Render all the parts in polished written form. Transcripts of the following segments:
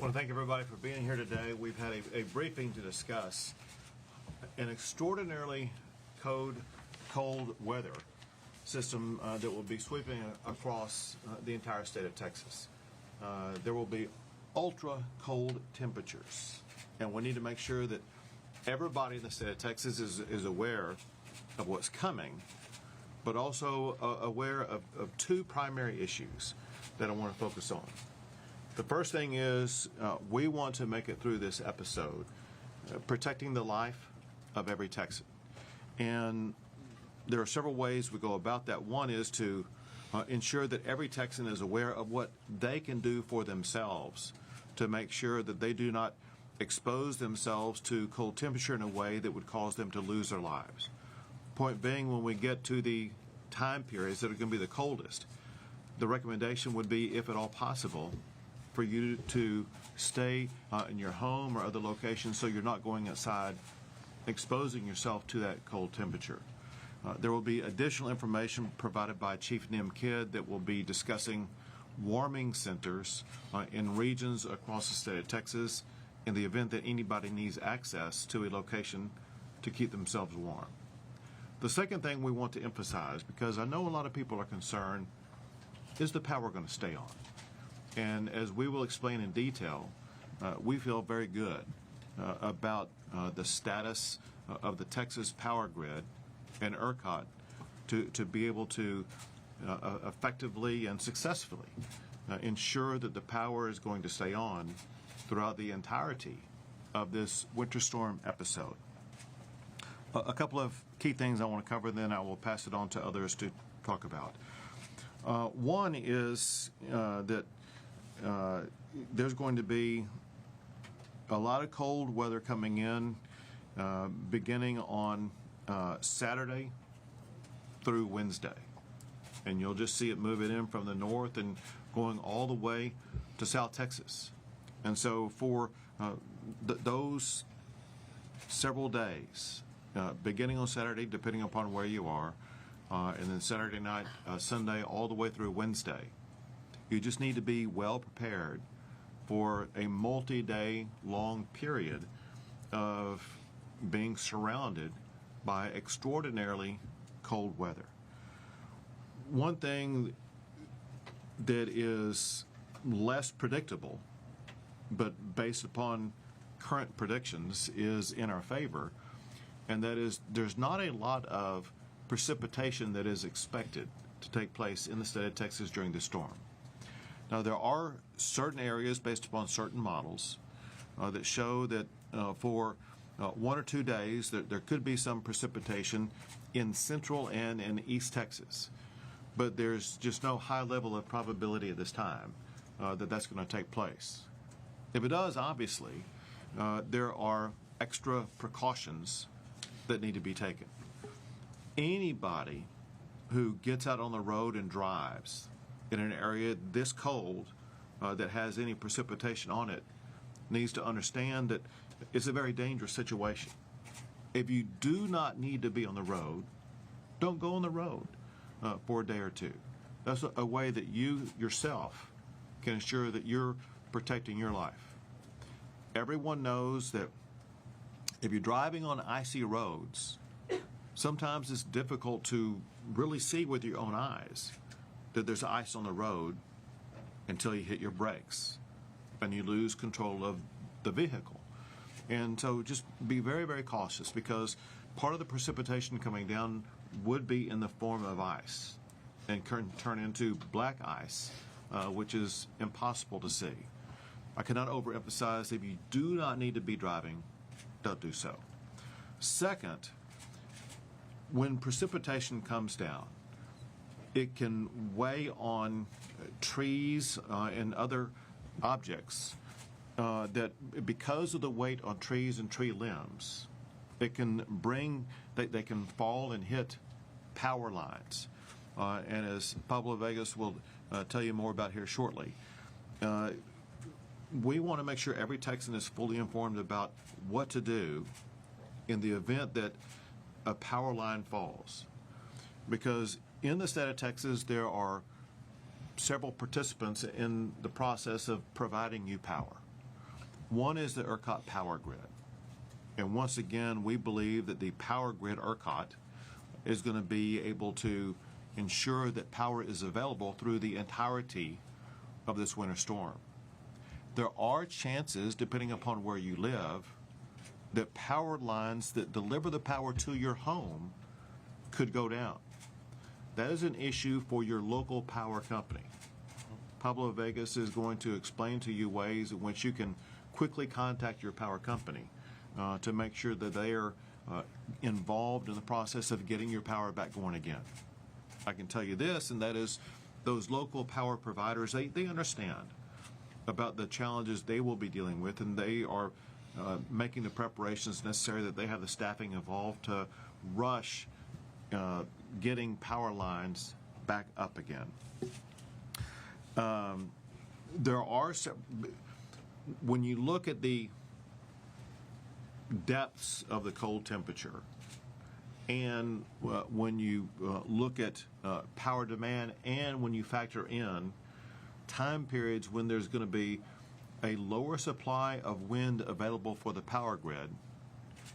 I want to thank everybody for being here today. We've had a briefing to discuss an extraordinarily cold weather system that will be sweeping across the entire state of Texas. There will be ultra cold temperatures, and we need to make sure that everybody in the state of Texas is aware of what's coming, but also aware of two primary issues that I want to focus on. The first thing is we want to make it through this episode protecting the life of every Texan. And there are several ways we go about that. One is to ensure that every Texan is aware of what they can do for themselves to make sure that they do not expose themselves to cold temperature in a way that would cause them to lose their lives. Point being, when we get to the time periods that are going to be the coldest, the recommendation would be, if at all possible, for you to stay in your home or other locations so you're not going outside exposing yourself to that cold temperature. There will be additional information provided by Chief Nim Kidd that will be discussing warming centers in regions across the state of Texas in the event that anybody needs access to a location to keep themselves warm. The second thing we want to emphasize, because I know a lot of people are concerned, is the power going to stay on? And as we will explain in detail, we feel very good about the status of the Texas power grid and ERCOT to be able to effectively and successfully ensure that the power is going to stay on throughout the entirety of this winter storm episode. A couple of key things I want to cover, then I will pass it on to others to talk about. One is that there's going to be a lot of cold weather coming in beginning on Saturday through Wednesday. And you'll just see it moving in from the north and going all the way to South Texas. And so for those several days, beginning on Saturday, depending upon where you are, and then Saturday night, Sunday, all the way through Wednesday, you just need to be well prepared for a multi-day long period of being surrounded by extraordinarily cold weather. One thing that is less predictable, but based upon current predictions, is in our favor, and that is there's not a lot of precipitation that is expected to take place in the state of Texas during the storm. Now, there are certain areas based upon certain models that show that for 1 or 2 days that there could be some precipitation in central and in East Texas. But there's just no high level of probability at this time that that's going to take place. If it does, obviously, there are extra precautions that need to be taken. Anybody who gets out on the road and drives in an area this cold that has any precipitation on it needs to understand that it's a very dangerous situation. If you do not need to be on the road, don't go on the road for a day or two. That's a way that you yourself can ensure that you're protecting your life. Everyone knows that if you're driving on icy roads, sometimes it's difficult to really see with your own eyes that there's ice on the road until you hit your brakes and you lose control of the vehicle. And so just be very, very cautious, because part of the precipitation coming down would be in the form of ice and can turn into black ice, which is impossible to see. I cannot overemphasize, if you do not need to be driving, don't do so. Second, when precipitation comes down, it can weigh on trees and other objects that, because of the weight on trees and tree limbs, it can they can fall and hit power lines. And as Pablo Vegas will tell you more about here shortly, we want to make sure every Texan is fully informed about what to do in the event that a power line falls. Because in the state of Texas, there are several participants in the process of providing you power. One is the ERCOT power grid. And once again, we believe that the power grid ERCOT is going to be able to ensure that power is available through the entirety of this winter storm. There are chances, depending upon where you live, that power lines that deliver the power to your home could go down. That is an issue for your local power company. Pablo Vegas is going to explain to you ways in which you can quickly contact your power company to make sure that they are involved in the process of getting your power back going again. I can tell you this, and that is those local power providers, they understand about the challenges they will be dealing with, and they are making the preparations necessary, that they have the staffing involved to rush getting power lines back up again. When you look at the depths of the cold temperature, and when you look at power demand, and when you factor in time periods when there's going to be a lower supply of wind available for the power grid,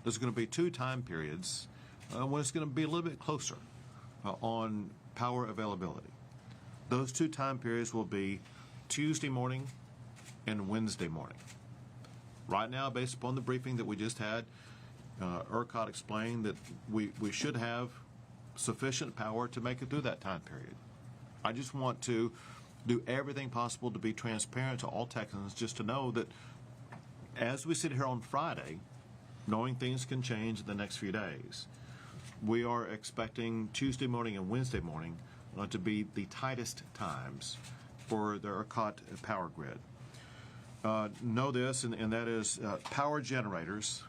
there's going to be two time periods when it's going to be a little bit closer on power availability. Those two time periods will be Tuesday morning and Wednesday morning. Right now, based upon the briefing that we just had, ERCOT explained that we should have sufficient power to make it through that time period. I just want to do everything possible to be transparent to all Texans, just to know that as we sit here on Friday, knowing things can change in the next few days, we are expecting Tuesday morning and Wednesday morning to be the tightest times for the ERCOT power grid. Know this, and that is power generators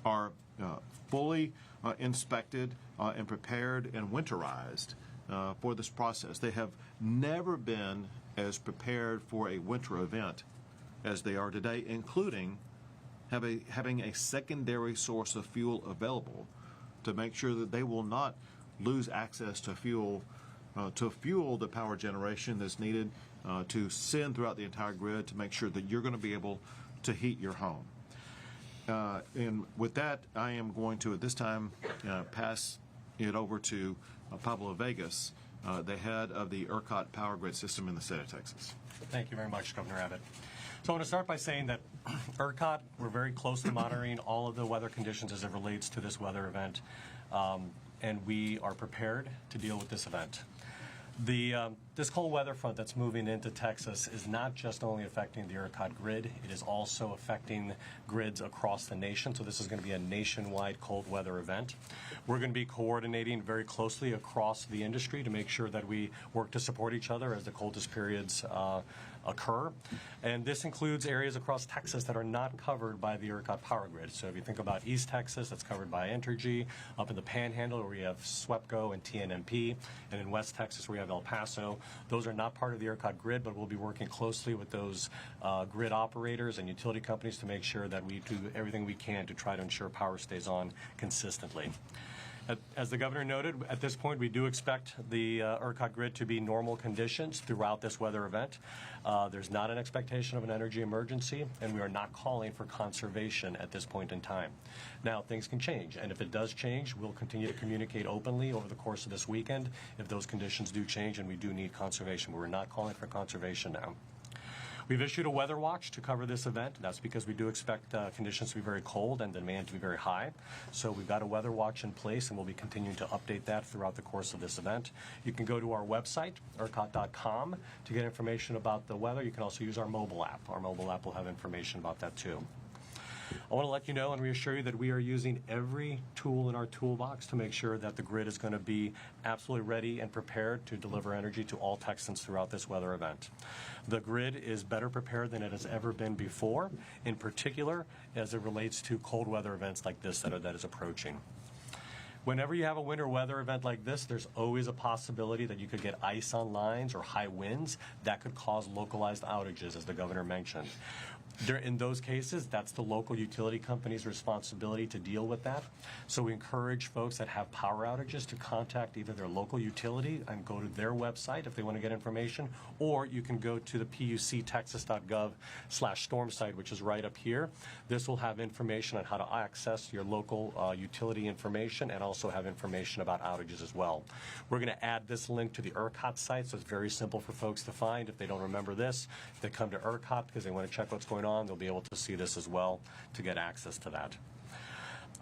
are fully inspected and prepared and winterized for this process. They have never been as prepared for a winter event as they are today, including having a secondary source of fuel available to make sure that they will not lose access to fuel the power generation that's needed to send throughout the entire grid to make sure that you're going to be able to heat your home. And with that, I am going to, at this time, pass it over to Pablo Vegas, the head of the ERCOT power grid system in the state of Texas. Thank you very much, Governor Abbott. So I want to start by saying that ERCOT, we're very closely monitoring all of the weather conditions as it relates to this weather event, and we are prepared to deal with this event. This cold weather front that's moving into Texas is not just only affecting the ERCOT grid, it is also affecting grids across the nation. So this is going to be a nationwide cold weather event. We're going to be coordinating very closely across the industry to make sure that we work to support each other as the coldest periods occur. And this includes areas across Texas that are not covered by the ERCOT power grid. So if you think about East Texas, that's covered by Entergy. Up in the Panhandle, where we have SWEPCO and TNMP. And in West Texas, where we have El Paso. Those are not part of the ERCOT grid, but we'll be working closely with those grid operators and utility companies to make sure that we do everything we can to try to ensure power stays on consistently. As the governor noted, at this point, we do expect the ERCOT grid to be normal conditions throughout this weather event. There's not an expectation of an energy emergency, and we are not calling for conservation at this point in time. Now, things can change, and if it does change, we'll continue to communicate openly over the course of this weekend if those conditions do change and we do need conservation. But we're not calling for conservation now. We've issued a weather watch to cover this event. That's because we do expect conditions to be very cold and demand to be very high. So we've got a weather watch in place, and we'll be continuing to update that throughout the course of this event. You can go to our website, ERCOT.com, to get information about the weather. You can also use our mobile app. Our mobile app will have information about that too. I want to let you know and reassure you that we are using every tool in our toolbox to make sure that the grid is going to be absolutely ready and prepared to deliver energy to all Texans throughout this weather event. The grid is better prepared than it has ever been before, in particular as it relates to cold weather events like this that is approaching. Whenever you have a winter weather event like this, there's always a possibility that you could get ice on lines or high winds that could cause localized outages, as the governor mentioned. In those cases, that's the local utility company's responsibility to deal with that. So we encourage folks that have power outages to contact either their local utility and go to their website if they want to get information, or you can go to the puctexas.gov/storm site, which is right up here. This will have information on how to access your local utility information and also have information about outages as well. We're going to add this link to the ERCOT site, so it's very simple for folks to find. If they don't remember this, if they come to ERCOT because they want to check what's going on, they'll be able to see this as well to get access to that.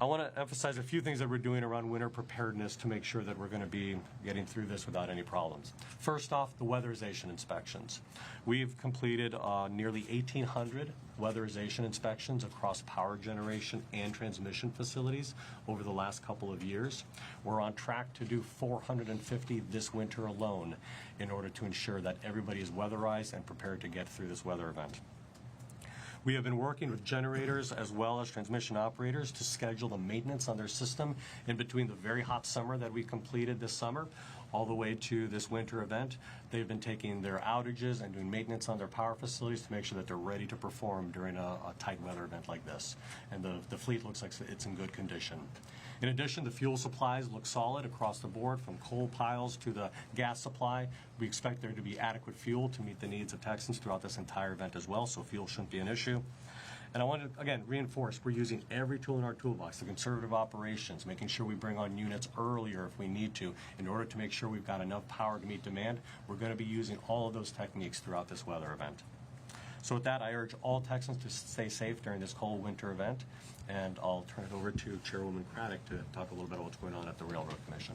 I want to emphasize a few things that we're doing around winter preparedness to make sure that we're going to be getting through this without any problems. First off, the weatherization inspections. We've completed nearly 1,800 weatherization inspections across power generation and transmission facilities over the last couple of years. We're on track to do 450 this winter alone in order to ensure that everybody is weatherized and prepared to get through this weather event. We have been working with generators as well as transmission operators to schedule the maintenance on their system in between the very hot summer that we completed this summer all the way to this winter event. They've been taking their outages and doing maintenance on their power facilities to make sure that they're ready to perform during a tight weather event like this. And the fleet looks like it's in good condition. In addition, the fuel supplies look solid across the board, from coal piles to the gas supply. We expect there to be adequate fuel to meet the needs of Texans throughout this entire event as well, so fuel shouldn't be an issue. And I want to, again, reinforce, we're using every tool in our toolbox, the conservative operations, making sure we bring on units earlier if we need to, in order to make sure we've got enough power to meet demand. We're going to be using all of those techniques throughout this weather event. So with that, I urge all Texans to stay safe during this cold winter event, and I'll turn it over to Chairwoman Craddock to talk a little bit about what's going on at the Railroad Commission.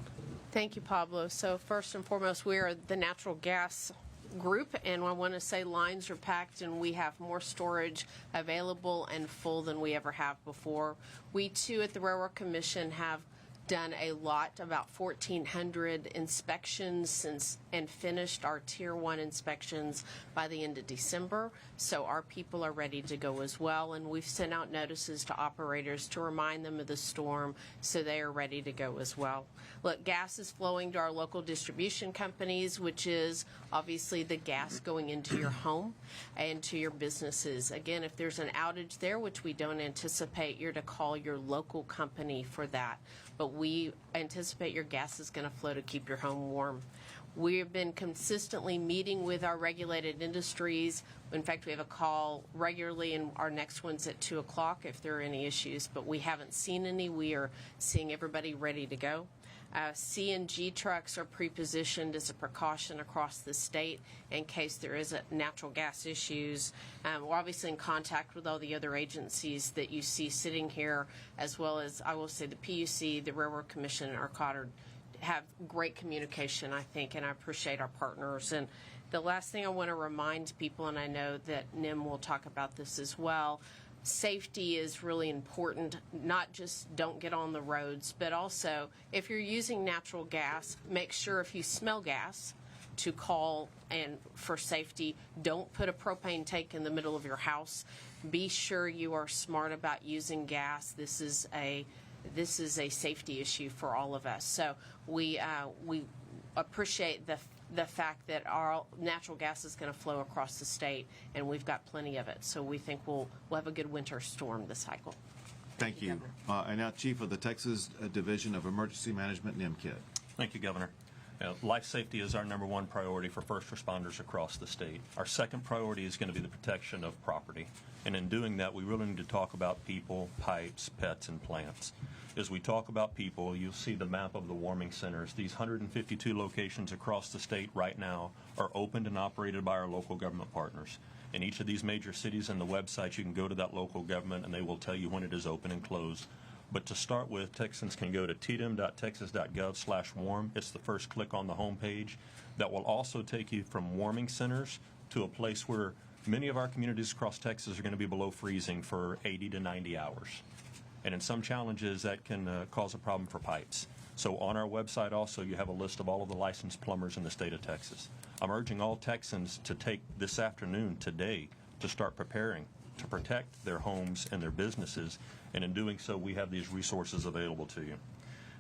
Thank you, Pablo. So first and foremost, we are the natural gas group, and I want to say lines are packed and we have more storage available and full than we ever have before. We too at the Railroad Commission have done a lot, about 1,400 inspections and finished our Tier 1 inspections by the end of December. So our people are ready to go as well, and we've sent out notices to operators to remind them of the storm so they are ready to go as well. Look, gas is flowing to our local distribution companies, which is obviously the gas going into your home and to your businesses. Again, if there's an outage there, which we don't anticipate, you're to call your local company for that. But we anticipate your gas is going to flow to keep your home warm. We have been consistently meeting with our regulated industries. In fact, we have a call regularly, and our next one's at 2 o'clock if there are any issues, but we haven't seen any. We are seeing everybody ready to go. CNG trucks are pre-positioned as a precaution across the state in case there is natural gas issues. We're obviously in contact with all the other agencies that you see sitting here, as well as, I will say, the PUC, the Railroad Commission, and ERCOT have great communication, I think, and I appreciate our partners. And the last thing I want to remind people, and I know that Nim will talk about this as well, safety is really important. Not just don't get on the roads, but also if you're using natural gas, make sure if you smell gas to call and for safety. Don't put a propane tank in the middle of your house. Be sure you are smart about using gas. This is a safety issue for all of us. So we appreciate the fact that our natural gas is going to flow across the state, and we've got plenty of it. So we think we'll have a good winter storm this cycle. Thank you. And now Chief of the Texas Division of Emergency Management, Nim Kidd. Thank you, Governor. Life safety is our number one priority for first responders across the state. Our second priority is going to be the protection of property. And in doing that, we really need to talk about people, pipes, pets, and plants. As we talk about people, you'll see the map of the warming centers. These 152 locations across the state right now are opened and operated by our local government partners. In each of these major cities and the websites, you can go to that local government and they will tell you when it is open and closed. But to start with, Texans can go to tdm.texas.gov/warm. It's the first click on the home page. That will also take you from warming centers to a place where many of our communities across Texas are going to be below freezing for 80 to 90 hours. And in some challenges, that can cause a problem for pipes. So on our website also, you have a list of all of the licensed plumbers in the state of Texas. I'm urging all Texans to take this afternoon, today, to start preparing to protect their homes and their businesses. And in doing so, we have these resources available to you.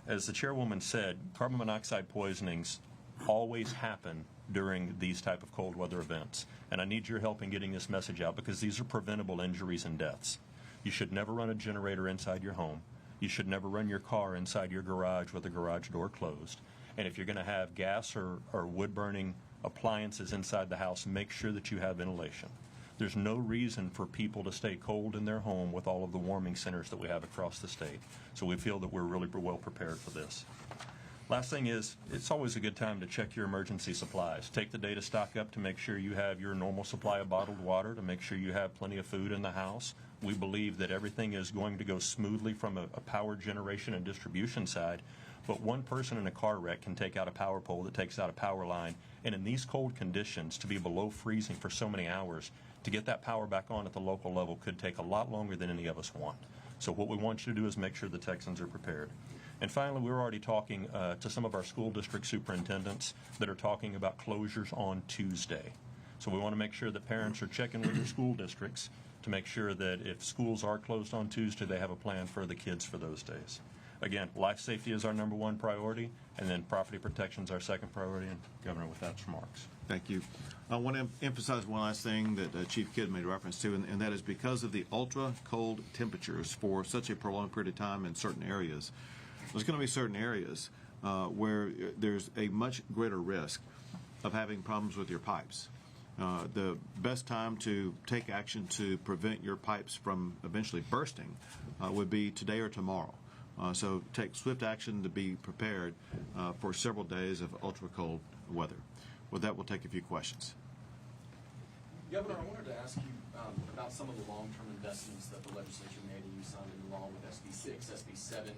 As the chairwoman said, carbon monoxide poisonings always happen during these type of cold weather events. And I need your help in getting this message out because these are preventable injuries and deaths. You should never run a generator inside your home. You should never run your car inside your garage with the garage door closed. And if you're going to have gas or wood-burning appliances inside the house, make sure that you have ventilation. There's no reason for people to stay cold in their home with all of the warming centers that we have across the state. So we feel that we're really well prepared for this. Last thing is, it's always a good time to check your emergency supplies. Take the day to stock up to make sure you have your normal supply of bottled water, to make sure you have plenty of food in the house. We believe that everything is going to go smoothly from a power generation and distribution side, but one person in a car wreck can take out a power pole that takes out a power line, and in these cold conditions, to be below freezing for so many hours, to get that power back on at the local level could take a lot longer than any of us want. So what we want you to do is make sure the Texans are prepared. And finally, we're already talking to some of our school district superintendents that are talking about closures on Tuesday. So we want to make sure that parents are checking with their school districts to make sure that if schools are closed on Tuesday, they have a plan for the kids for those days. Again, life safety is our number one priority, and then property protection is our second priority. And Governor, with that, remarks. Thank you. I want to emphasize one last thing that Chief Kidd made reference to, and that is because of the ultra-cold temperatures for such a prolonged period of time in certain areas, there's going to be certain areas where there's a much greater risk of having problems with your pipes. The best time to take action to prevent your pipes from eventually bursting would be today or tomorrow. So take swift action to be prepared for several days of ultra-cold weather. With that, we'll take a few questions. Governor, I wanted to ask you about some of the long-term investments that the legislature made, and you signed into law with SB 6, SB 7,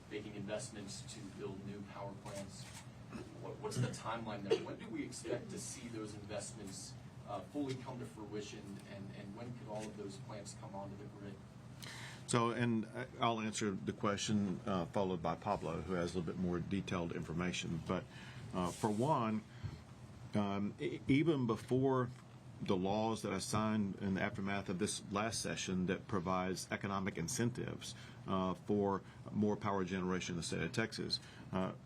making investments to build new power plants. What's the timeline there? When do we expect to see those investments fully come to fruition, and when could all of those plants come onto the grid? So, and I'll answer the question followed by Pablo, who has a little bit more detailed information. But for one, even before the laws that I signed in the aftermath of this last session that provides economic incentives for more power generation in the state of Texas,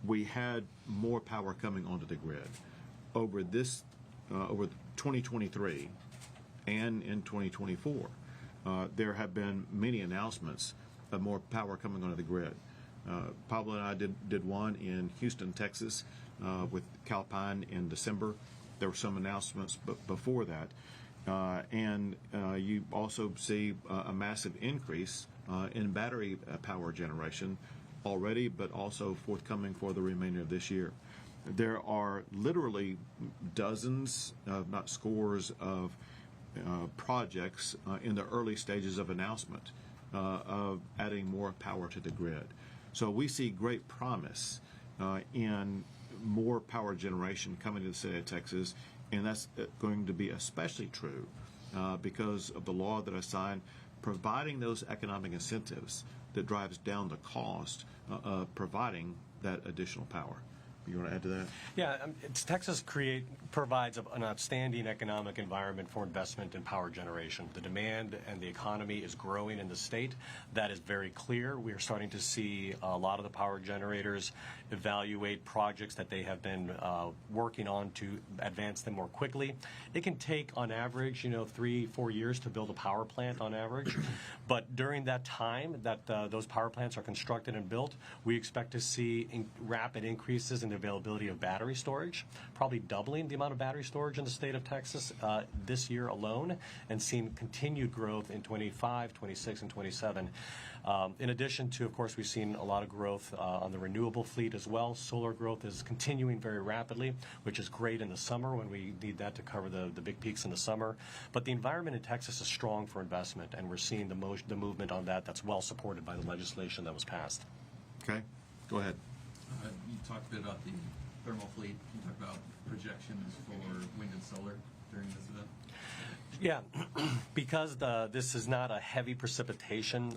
we had more power coming onto the grid. Over 2023 and in 2024, there have been many announcements of more power coming onto the grid. Pablo and I did one in Houston, Texas, with Calpine in December. There were some announcements before that. And you also see a massive increase in battery power generation already, but also forthcoming for the remainder of this year. There are literally dozens, not scores, of projects in the early stages of announcement of adding more power to the grid. So we see great promise in more power generation coming to the state of Texas, and that's going to be especially true because of the law that I signed, providing those economic incentives that drives down the cost of providing that additional power. You want to add to that? Yeah, Texas provides an outstanding economic environment for investment in power generation. The demand and the economy is growing in the state. That is very clear. We are starting to see a lot of the power generators evaluate projects that they have been working on to advance them more quickly. It can take, on average, 3-4 years to build a power plant on average. But during that time that those power plants are constructed and built, we expect to see rapid increases in the availability of battery storage, probably doubling the amount of battery storage in the state of Texas this year alone, and seeing continued growth in 25, 26, and 27. In addition to, of course, we've seen a lot of growth on the renewable fleet as well. Solar growth is continuing very rapidly, which is great in the summer when we need that to cover the big peaks in the summer. But the environment in Texas is strong for investment, and we're seeing the movement on that's well supported by the legislation that was passed. Okay, go ahead. You talked a bit about the thermal fleet. Can you talk about projections for wind and solar during this event? Yeah, because this is not a heavy precipitation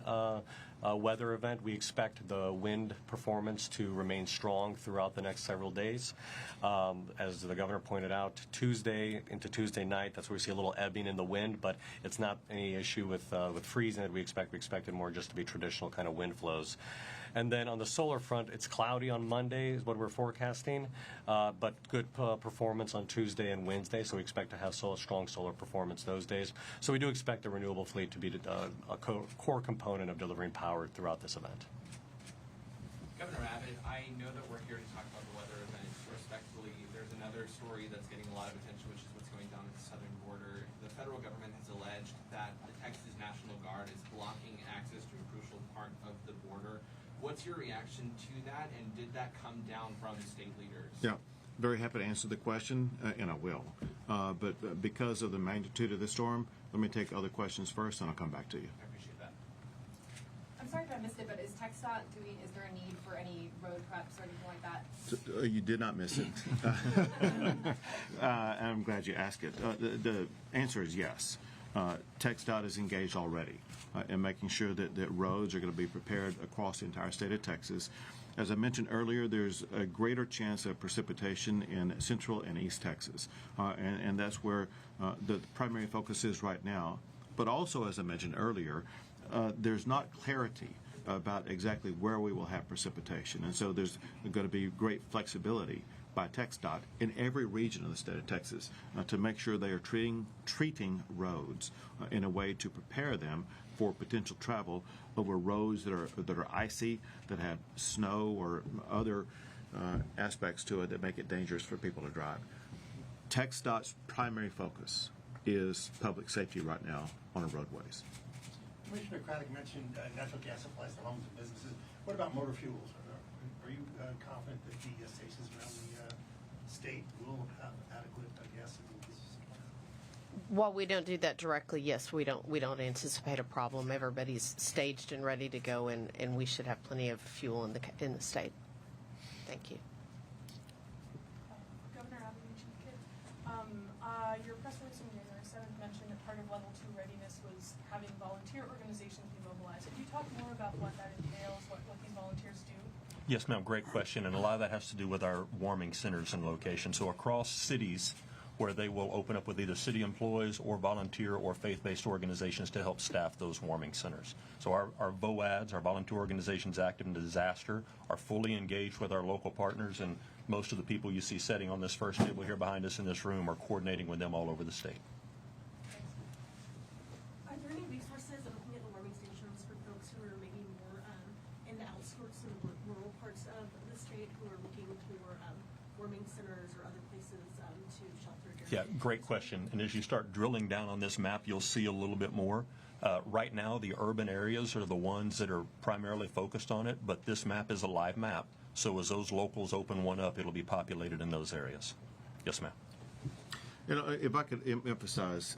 weather event, we expect the wind performance to remain strong throughout the next several days. As the governor pointed out, Tuesday into Tuesday night, that's where we see a little ebbing in the wind, but it's not any issue with freezing that we expect. We expect it more just to be traditional kind of wind flows. And then on the solar front, it's cloudy on Monday is what we're forecasting, but good performance on Tuesday and Wednesday, so we expect to have strong solar performance those days. So we do expect the renewable fleet to be a core component of delivering power throughout this event. Governor Abbott, I know that we're here to talk about the weather event. Respectfully, there's another story that's getting a lot of attention, which is what's going down at the southern border. The federal government has alleged that the Texas National Guard is blocking access to a crucial part of the border. What's your reaction to that, and did that come down from state leaders? Yeah, very happy to answer the question, and I will. But because of the magnitude of the storm, let me take other questions first, and I'll come back to you. I appreciate that. I'm sorry if I missed it, but is is there a need for any road preps or anything like that? You did not miss it. I'm glad you asked it. The answer is yes. TxDOT is engaged already in making sure that roads are going to be prepared across the entire state of Texas. As I mentioned earlier, there's a greater chance of precipitation in central and east Texas, and that's where the primary focus is right now. But also, as I mentioned earlier, there's not clarity about exactly where we will have precipitation, and so there's going to be great flexibility by TxDOT in every region of the state of Texas to make sure they are treating roads in a way to prepare them for potential travel over roads that are icy, that have snow or other aspects to it that make it dangerous for people to drive. TxDOT's primary focus is public safety right now on our roadways. Commissioner Craddock mentioned natural gas supplies to homes and businesses. What about motor fuels? Are you confident that the stations around the state will have adequate gas and diesel supply? While we don't do that directly, yes, we don't anticipate a problem. Everybody's staged and ready to go, and we should have plenty of fuel in the state. Thank you. Governor Abbott, Chief Kid. Your press release on January 7th mentioned that part of level 2 readiness was having volunteer organizations be mobilized. Could you talk more about what that entails, what these volunteers do? Yes, ma'am. Great question. And a lot of that has to do with our warming centers and locations. So across cities where they will open up with either city employees or volunteer or faith-based organizations to help staff those warming centers. So our VOADs, our volunteer organizations active in disaster, are fully engaged with our local partners, and most of the people you see sitting on this first table here behind us in this room are coordinating with them all over the state. Are there any resources of looking at the warming stations for folks who are maybe more in the outskirts of the rural parts of the state who are looking for warming centers or other places to shelter during? Yeah, great question. And as you start drilling down on this map, you'll see a little bit more. Right now, the urban areas are the ones that are primarily focused on it, but this map is a live map. So as those locals open one up, it'll be populated in those areas. Yes, ma'am. You know, if I could emphasize,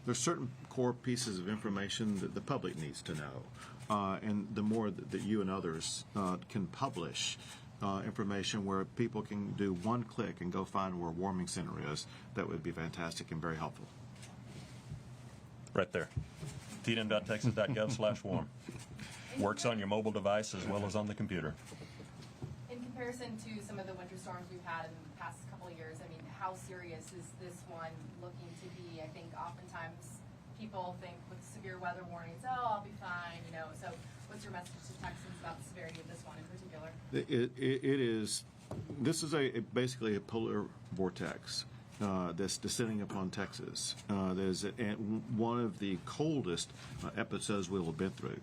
there's certain core pieces of information that the public needs to know, and the more that you and others can publish information where people can do one click and go find where a warming center is, that would be fantastic and very helpful. Right there. tdm.texas.gov/warm. Works on your mobile device as well as on the computer. In comparison to some of the winter storms we've had in the past couple of years, I mean, how serious is this one looking to be? I think oftentimes people think with severe weather warnings, oh, I'll be fine, you know. So what's your message to Texans about the severity of this one in particular? This is basically a polar vortex that's descending upon Texas. There's one of the coldest episodes we'll have been through.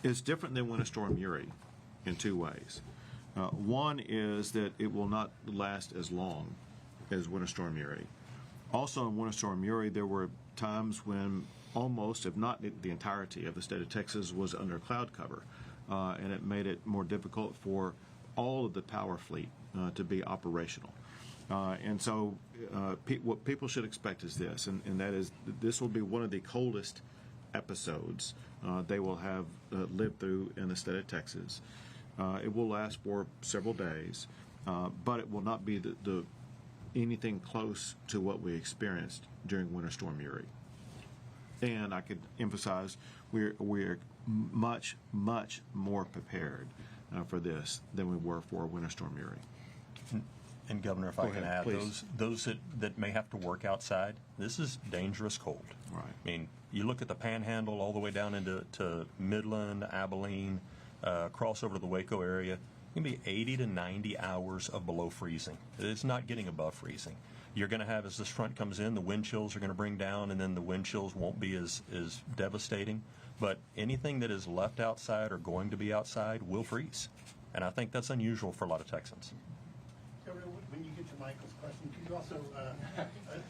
It's different than Winter Storm Uri in two ways. One is that it will not last as long as Winter Storm Uri. Also in Winter Storm Uri, there were times when almost, if not the entirety of the state of Texas, was under cloud cover, and it made it more difficult for all of the power fleet to be operational. And so what people should expect is this, and that is this will be one of the coldest episodes they will have lived through in the state of Texas. It will last for several days, but it will not be anything close to what we experienced during Winter Storm Uri. And I could emphasize we're much, much more prepared for this than we were for Winter Storm Uri. And Governor, if I can add, please. those that may have to work outside, this is dangerous cold. Right. I mean, you look at the Panhandle all the way down into Midland, Abilene, cross over to the Waco area, it's going to be 80 to 90 hours of below freezing. It's not getting above freezing. You're going to have, as this front comes in, the wind chills are going to bring down, and then the wind chills won't be as devastating. But anything that is left outside or going to be outside will freeze. And I think that's unusual for a lot of Texans. Governor, when you get to Michael's question, could you also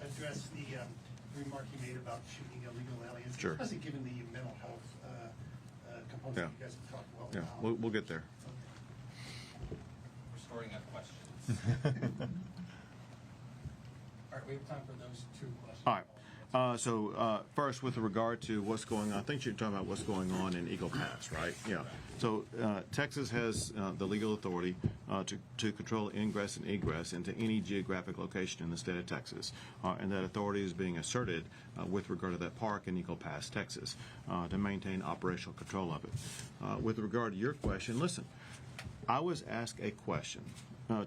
address the remark you made about shooting illegal aliens? Sure. Especially given the mental health component Yeah. you guys have talked well Yeah, about. we'll get there. We're storing up questions. All right, we have time for those two questions. All right. First, with regard to what's going on, I think you're talking about what's going on in Eagle Pass, right? Yeah. So Texas has the legal authority to control ingress and egress into any geographic location in the state of Texas, and that authority is being asserted with regard to that park in Eagle Pass, Texas, to maintain operational control of it. With regard to your question, listen, I was asked a question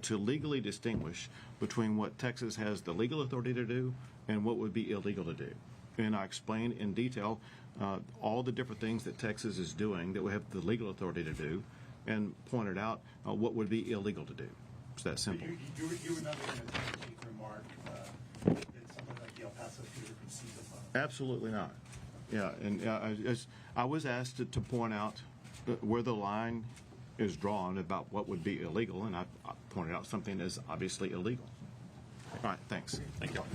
to legally distinguish between what Texas has the legal authority to do and what would be illegal to do. And I explained in detail all the different things that Texas is doing that we have the legal authority to do, and pointed out what would be illegal to do. It's that simple. You were not making a tongue-in-cheek remark that someone like the El Paso shooter could see the Absolutely not. Yeah, and I was asked to point out where the line is drawn about what would be illegal, and I pointed out something that's obviously illegal. All right, thanks. Thank you.